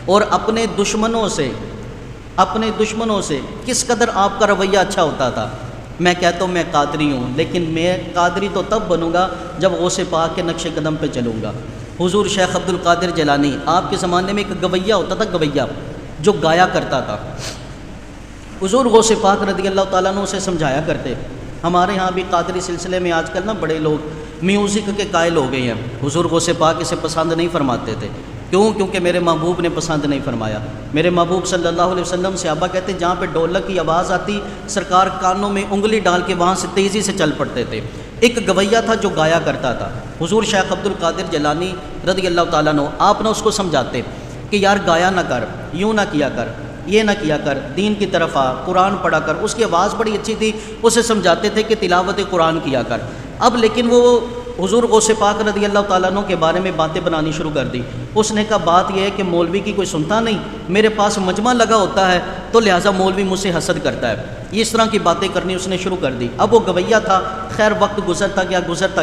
اور اپنے دشمنوں سے کس قدر آپ کا رویہ اچھا ہوتا تھا۔ میں کہتا ہوں میں قادری ہوں، لیکن میں قادری تو تب بنوں گا جب غوث پاک کے نقش قدم پہ چلوں گا۔ حضور شیخ عبد القادر جیلانی، آپ کے زمانے میں ایک گویہ ہوتا تھا، گویہ جو گایا کرتا تھا۔ حضور غوث پاک رضی اللہ تعالیٰ عنہ سے سمجھایا کرتے۔ ہمارے ہاں بھی قادری سلسلے میں آج کل نا بڑے لوگ میوزک کے قائل ہو گئے ہیں۔ حضور غوث پاک اسے پسند نہیں فرماتے تھے۔ کیونکہ میرے محبوب نے پسند نہیں فرمایا۔ میرے محبوب صلی اللہ علیہ وسلم صحابہ کہتے جہاں پہ ڈھولک کی آواز آتی سرکار کانوں میں انگلی ڈال کے وہاں سے تیزی سے چل پڑتے تھے۔ ایک گویہ تھا جو گایا کرتا تھا، حضور شیخ عبد القادر جیلانی رضی اللہ تعالیٰ عنہ۔ آپ نے اس کو سمجھاتے کہ یار گایا نہ کر، یوں نہ کیا کر، یہ نہ کیا کر، دین کی طرف آ، قرآن پڑھا کر۔ اس کی آواز بڑی اچھی تھی، اسے سمجھاتے تھے کہ تلاوت قرآن کیا کر۔ اب لیکن وہ حضور غوث پاک رضی اللہ تعالیٰ عنہ کے بارے میں باتیں بنانی شروع کر دی۔ اس نے کہا بات یہ ہے کہ مولوی کی کوئی سنتا نہیں، میرے پاس مجمع لگا ہوتا ہے تو لہٰذا مولوی مجھ سے حسد کرتا ہے۔ اس طرح کی باتیں کرنی اس نے شروع کر دی۔ اب وہ گویہ تھا، خیر وقت گزرتا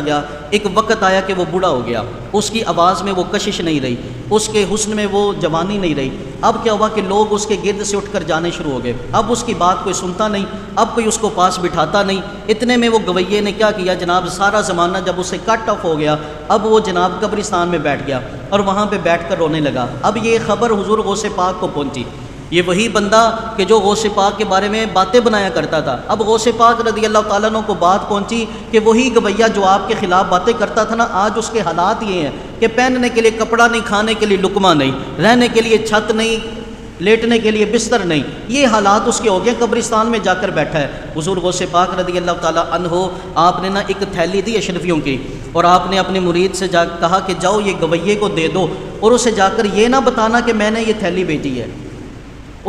گیا، ایک وقت آیا کہ وہ بوڑھا ہو گیا، اس کی آواز میں وہ کشش نہیں رہی، اس کے حسن میں وہ جوانی نہیں رہی۔ اب کیا ہوا کہ لوگ اس کے گرد سے اٹھ کر جانے شروع ہو گئے، اب اس کی بات کوئی سنتا نہیں، اب کوئی اس کو پاس بٹھاتا نہیں۔ اتنے میں وہ گویے نے کیا کیا جناب، سارا زمانہ جب اسے کٹ آف ہو گیا، اب وہ جناب قبرستان میں بیٹھ گیا اور وہاں پہ بیٹھ کر رونے لگا۔ اب یہ خبر حضور غوث پاک کو پہنچی، یہ وہی بندہ کہ جو غوث پاک کے بارے میں باتیں بنایا کرتا تھا۔ اب غوث پاک رضی اللہ تعالیٰ عنہ کو بات پہنچی کہ وہی گویہ جو آپ کے خلاف باتیں کرتا تھا نا، آج اس کے حالات یہ ہیں کہ پہننے کے لیے کپڑا نہیں، کھانے کے لیے لقمہ نہیں، رہنے کے لیے چھت نہیں، لیٹنے کے لیے بستر نہیں، یہ حالات اس کے ہو گئے، قبرستان میں جا کر بیٹھا ہے۔ حضور غوث پاک رضی اللہ تعالیٰ عنہ آپ نے نا ایک تھیلی دی اشرفیوں کی، اور آپ نے اپنے مرید سے جا کہا کہ جاؤ یہ گویے کو دے دو، اور اسے جا کر یہ نہ بتانا کہ میں نے یہ تھیلی بھیجی ہے،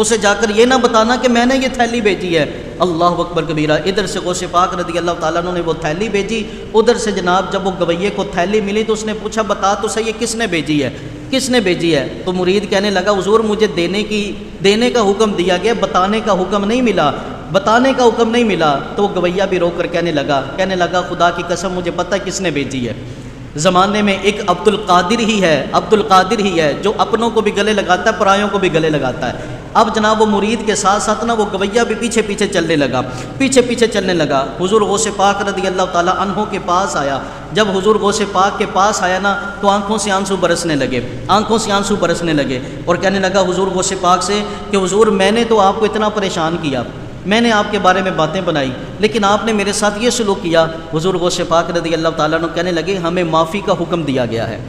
اسے جا کر یہ نہ بتانا کہ میں نے یہ تھیلی بھیجی ہے۔ اللہ اکبر کبیرہ۔ ادھر سے غوث پاک رضی اللہ تعالیٰ عنہ نے وہ تھیلی بھیجی، ادھر سے جناب جب وہ گویے کو تھیلی ملی تو اس نے پوچھا بتا تو صحیح یہ کس نے بھیجی ہے، کس نے بھیجی ہے؟ تو مرید کہنے لگا حضور مجھے دینے کا حکم دیا گیا، بتانے کا حکم نہیں ملا، بتانے کا حکم نہیں ملا۔ تو وہ گویہ بھی رو کر کہنے لگا خدا کی قسم مجھے پتہ کس نے بھیجی ہے۔ زمانے میں ایک عبد القادر ہی ہے جو اپنوں کو بھی گلے لگاتا ہے، پرایوں کو بھی گلے لگاتا ہے۔ اب جناب وہ مرید کے ساتھ ساتھ نا وہ گویہ بھی پیچھے چلنے لگا۔ حضور غوث پاک رضی اللہ تعالیٰ عنہ کے پاس آیا۔ جب حضور غوث پاک کے پاس آیا نا تو آنکھوں سے آنسو برسنے لگے اور کہنے لگا حضور غوث پاک سے کہ حضور میں نے تو آپ کو اتنا پریشان کیا، میں نے آپ کے بارے میں باتیں بنائی، لیکن آپ نے میرے ساتھ یہ سلوک کیا۔ حضور غوث پاک رضی اللہ تعالیٰ عنہ کہنے لگے ہمیں معافی کا حکم دیا گیا ہے،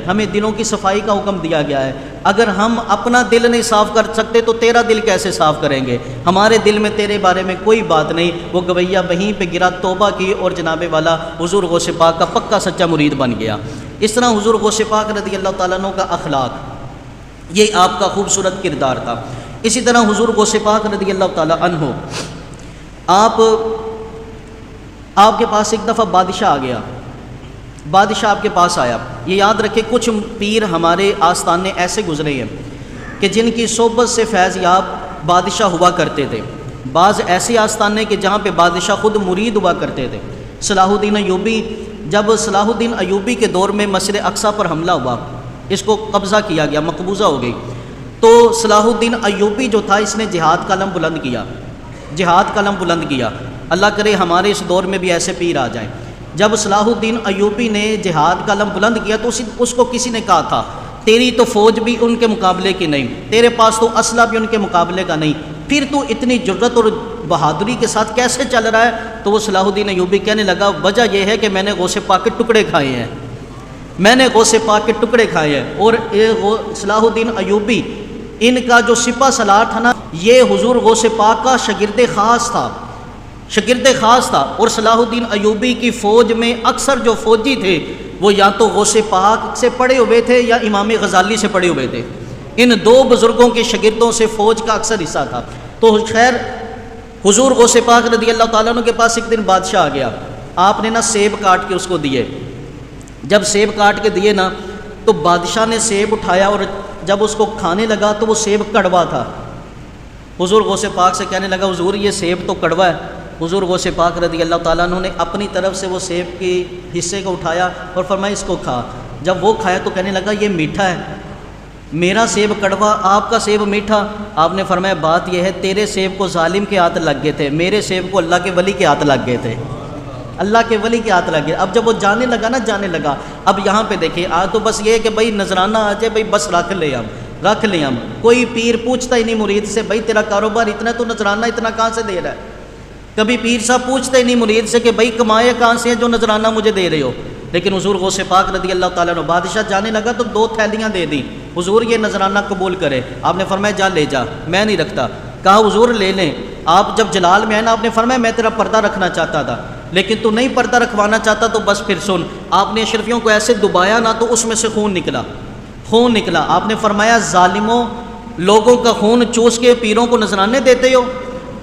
ہمیں دلوں کی صفائی کا حکم دیا گیا ہے۔ اگر ہم اپنا دل نہیں صاف کر سکتے تو تیرا دل کیسے صاف کریں گے؟ ہمارے دل میں تیرے بارے میں کوئی بات نہیں۔ وہ گویہ وہیں پہ گرا، توبہ کی اور جناب والا حضور غوث پاک کا پکا سچا مرید بن گیا۔ اس طرح حضور غوث پاک رضی اللہ تعالیٰ عنہ کا اخلاق، یہ آپ کا خوبصورت کردار تھا۔ اسی طرح حضور غوث پاک رضی اللہ تعالیٰ عنہ آپ کے پاس ایک دفعہ بادشاہ آپ کے پاس آیا۔ یہ یاد رکھے کچھ پیر ہمارے آستانے ایسے گزرے ہیں کہ جن کی صحبت سے فیض یاب بادشاہ ہوا کرتے تھے، بعض ایسے آستانے کہ جہاں پہ بادشاہ خود مرید ہوا کرتے تھے۔ جب صلاح الدین ایوبی کے دور میں مسجد اقصیٰ پر حملہ ہوا، اس کو قبضہ کیا گیا، مقبوضہ ہو گئی، تو صلاح الدین ایوبی جو تھا اس نے جہاد کا علم بلند کیا۔ اللہ کرے ہمارے اس دور میں بھی ایسے پیر آ جائیں۔ جب صلاح الدین ایوبی نے جہاد کا علم بلند کیا تو اس کو کسی نے کہا تھا تیری تو فوج بھی ان کے مقابلے کی نہیں، تیرے پاس تو اسلحہ بھی ان کے مقابلے کا نہیں، پھر تو اتنی جرأت اور بہادری کے ساتھ کیسے چل رہا ہے؟ تو وہ صلاح الدین ایوبی کہنے لگا وجہ یہ ہے کہ میں نے غوث پاک کے ٹکڑے کھائے ہیں، اور صلاح الدین ایوبی ان کا جو سپہ سالار تھا نا، یہ حضور غوث پاک کا شاگرد خاص تھا، اور صلاح الدین ایوبی کی فوج میں اکثر جو فوجی تھے وہ یا تو غوث پاک سے پڑھے ہوئے تھے یا امام غزالی سے پڑھے ہوئے تھے۔ ان دو بزرگوں کے شاگردوں سے فوج کا اکثر حصہ تھا۔ تو خیر حضور غوث پاک رضی اللہ تعالیٰ عنہ کے پاس ایک دن بادشاہ آ گیا، آپ نے نا سیب کاٹ کے اس کو دیے۔ جب سیب کاٹ کے دیے نا تو بادشاہ نے سیب اٹھایا اور جب اس کو کھانے لگا تو وہ سیب کڑوا تھا۔ حضور غوث پاک سے کہنے لگا حضور یہ سیب تو کڑوا ہے۔ حضور غوث پاک رضی اللہ تعالیٰ عنہ نے اپنی طرف سے وہ سیب کے حصے کو اٹھایا اور فرمایا اس کو کھا۔ جب وہ کھایا تو کہنے لگا یہ میٹھا ہے۔ میرا سیب کڑوا آپ کا سیب میٹھا. آپ نے فرمایا بات یہ ہے تیرے سیب کو ظالم کے ہاتھ لگ گئے تھے, میرے سیب کو اللہ کے ولی کے ہاتھ لگ گئے تھے, اللہ کے ولی کے ہاتھ لگ گئے. اب جب وہ جانے لگا نا, جانے لگا, اب یہاں پہ دیکھیے آج تو بس یہ ہے کہ بھائی نذرانہ آ جائے, بھائی بس رکھ لیں ہم. کوئی پیر پوچھتا ہی نہیں مرید سے بھائی تیرا کاروبار اتنا, تو نذرانہ اتنا کہاں سے دے رہا ہے. کبھی پیر صاحب پوچھتے ہی نہیں مرید سے کہ بھائی کمائے کہاں سے ہیں جو نذرانہ مجھے دے رہے ہو. لیکن حضور غوث پاک رضی اللہ تعالیٰ عنہ بادشاہ جانے لگا تو 2 تھیلیاں دے دیں, حضور یہ نذرانہ قبول کرے. آپ نے فرمایا جا لے جا, میں نہیں رکھتا. کہا حضور لے لیں. آپ جب جلال میں آئے نا, آپ نے فرمایا میں تیرا پردہ رکھنا چاہتا تھا لیکن تو نہیں پردہ رکھوانا چاہتا تو بس پھر سن. آپ نے اشرفیوں کو ایسے دبایا نا تو اس میں سے خون نکلا. آپ نے فرمایا ظالموں, لوگوں کا خون چوس کے پیروں کو نذرانے دیتے ہو,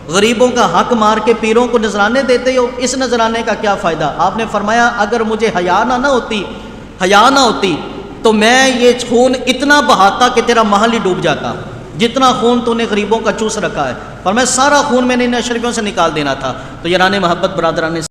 غریبوں کا حق مار کے پیروں کو نذرانے دیتے ہو, اس نذرانے کا کیا فائدہ. آپ نے فرمایا اگر مجھے حیا نہ ہوتی تو میں یہ خون اتنا بہاتا کہ تیرا محل ہی ڈوب جاتا, جتنا خون تو نے غریبوں کا چوس رکھا ہے. فرمایا سارا خون میں نے ان اشرفیوں سے نکال دینا تھا. تو یاران محبت برادران